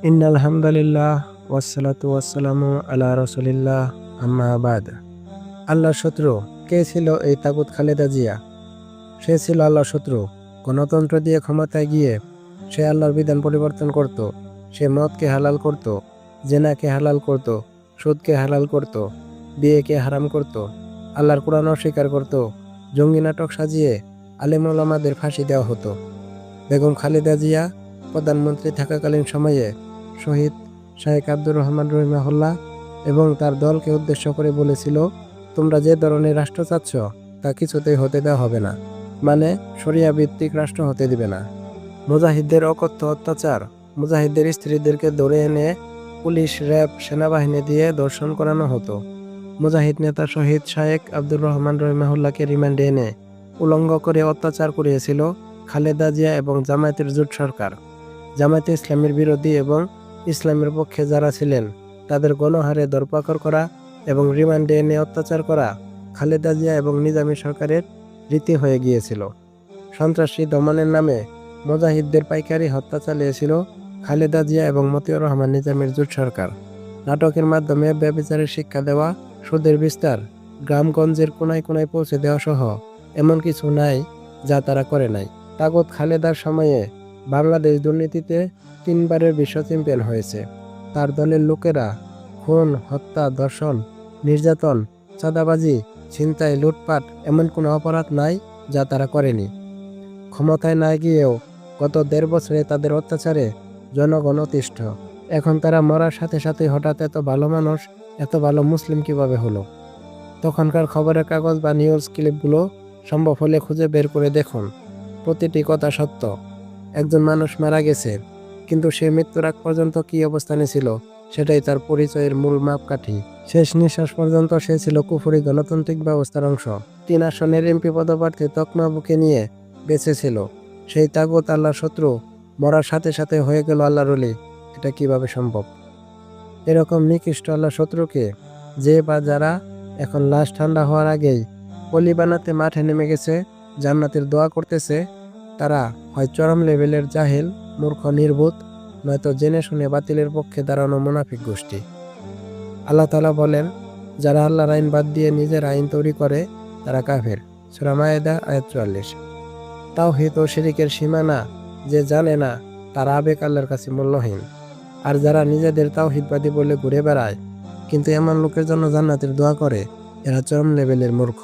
ইন্নাল হামদুলিল্লাহ ওয়াসসালাতু ওয়াসসালামু আলা রাসূলিল্লাহ আম্মা বাদ। আল্লাহর শত্রু কে ছিল এই তাগুত খালেদা জিয়া? সে ছিল আল্লাহর শত্রু। গণতন্ত্র দিয়ে ক্ষমতায় গিয়ে সে আল্লাহর বিধান পরিবর্তন করত। সে মদকে হালাল করত, জেনাকে হালাল করত, সুদকে হালাল করত, বিয়েকে হারাম করত, আল্লাহর কোরআন অস্বীকার করত। জঙ্গি নাটক সাজিয়ে আলেম ওলামাদের ফাঁসি দেওয়া হতো। বেগম খালেদা জিয়া প্রধানমন্ত্রী থাকাকালীন সময়ে শহীদ শাহেখ আব্দুর রহমান রহিমাহুল্লাহ এবং তার দলকে উদ্দেশ্য করে বলেছিল, তোমরা যে ধরনের রাষ্ট্র চাচ্ছ তা কিছুতেই হতে দেওয়া হবে না, মানে শরিয়া ভিত্তিক রাষ্ট্র হতে দিবে না। মুজাহিদদের অকথ্য অত্যাচার, মুজাহিদদের স্ত্রীদেরকে ধরে এনে পুলিশ, র্যাব, সেনাবাহিনী দিয়ে ধর্ষণ করানো হতো। মুজাহিদ নেতা শহীদ শাহেখ আব্দুর রহমান রহিমাহুল্লাহকে রিমান্ডে এনে উলঙ্গ করে অত্যাচার করিয়েছিল খালেদা জিয়া এবং জামায়াতের জোট সরকার। জামায়াতে ইসলামের বিরোধী এবং ইসলামের পক্ষে যারা ছিলেন তাদের গণহারে ধরপাকড় করা এবং রিমান্ডে এনে অত্যাচার করা খালেদা জিয়া এবং নিজামী সরকারের রীতি হয়ে গিয়েছিল। সন্ত্রাসী দমনের নামে মুজাহিদদের পাইকারি হত্যা চালিয়েছিল খালেদা জিয়া এবং মতিউর রহমান নিজামের জোট সরকার। নাটকের মাধ্যমে ব্যভিচারের শিক্ষা দেওয়া, সুদের বিস্তার, গ্রামগঞ্জের কোনায় কোনায় পৌঁছে দেওয়া সহ এমন কিছু নাই যা তারা করে নাই। তাগুত খালেদার সময়ে বাংলাদেশ দুর্নীতিতে 3 বারের বিশ্ব চ্যাম্পিয়ন হয়েছে। তার দলের লোকেরা খুন, হত্যা, ধর্ষণ, নির্যাতন, চাঁদাবাজি, ছিনতাই, লুটপাট এমন কোনো অপরাধ নাই যা তারা করেনি। ক্ষমতায় না গিয়েও গত 1.5 বছরে তাদের অত্যাচারে জনগণ অতিষ্ঠ। এখন তারা মরার সাথে সাথে হঠাৎ এত ভালো মানুষ, এত ভালো মুসলিম কিভাবে হলো? তখনকার খবরের কাগজ বা নিউজ ক্লিপগুলো সম্ভব হলে খুঁজে বের করে দেখুন। প্রতিটি কথা সত্য। একজন মানুষ মারা গেছে, কিন্তু সে মৃত্যুর আগ পর্যন্ত কি অবস্থানে ছিল সেটাই তার পরিচয়ের মূল মাপকাঠি। শেষ নিঃশ্বাস পর্যন্ত সে ছিল কুফরি গণতান্ত্রিক ব্যবস্থার অংশ। 3 আসনের এমপি পদপ্রার্থী তকমা বুকে নিয়ে বেঁচে ছিল। সেই তাগুত আল্লাহর শত্রু মরার সাথে সাথে হয়ে গেল আল্লাহর ওলি। এটা কিভাবে সম্ভব? এরকম নিকৃষ্ট আল্লাহর শত্রুকে যে বা যারা এখন লাশ ঠান্ডা হওয়ার আগেই অলি বানাতে মাঠে নেমে গেছে, জান্নাতের দোয়া করতেছে, তারা হয় চরম লেভেলের জাহেল, মূর্খ, নির্বোধ, নয়তো জেনে শুনে বাতিলের পক্ষে দাঁড়ানো মুনাফিক গোষ্ঠী। আল্লাহ তাআলা বলেন, যারা আল্লাহর আইন বাদ দিয়ে নিজের আইন তৈরি করে তারা কাফের। সূরা মায়েদা আয়াত 44। তাওহীদ ও শিরকের সীমানা যে জানে না তার আবেগ আল্লাহর কাছে মূল্যহীন। আর যারা নিজেদের তাওহীদবাদী বলে ঘুরে বেড়ায় কিন্তু এমন লোকের জন্য জান্নাতের দোয়া করে, এরা চরম লেভেলের মূর্খ।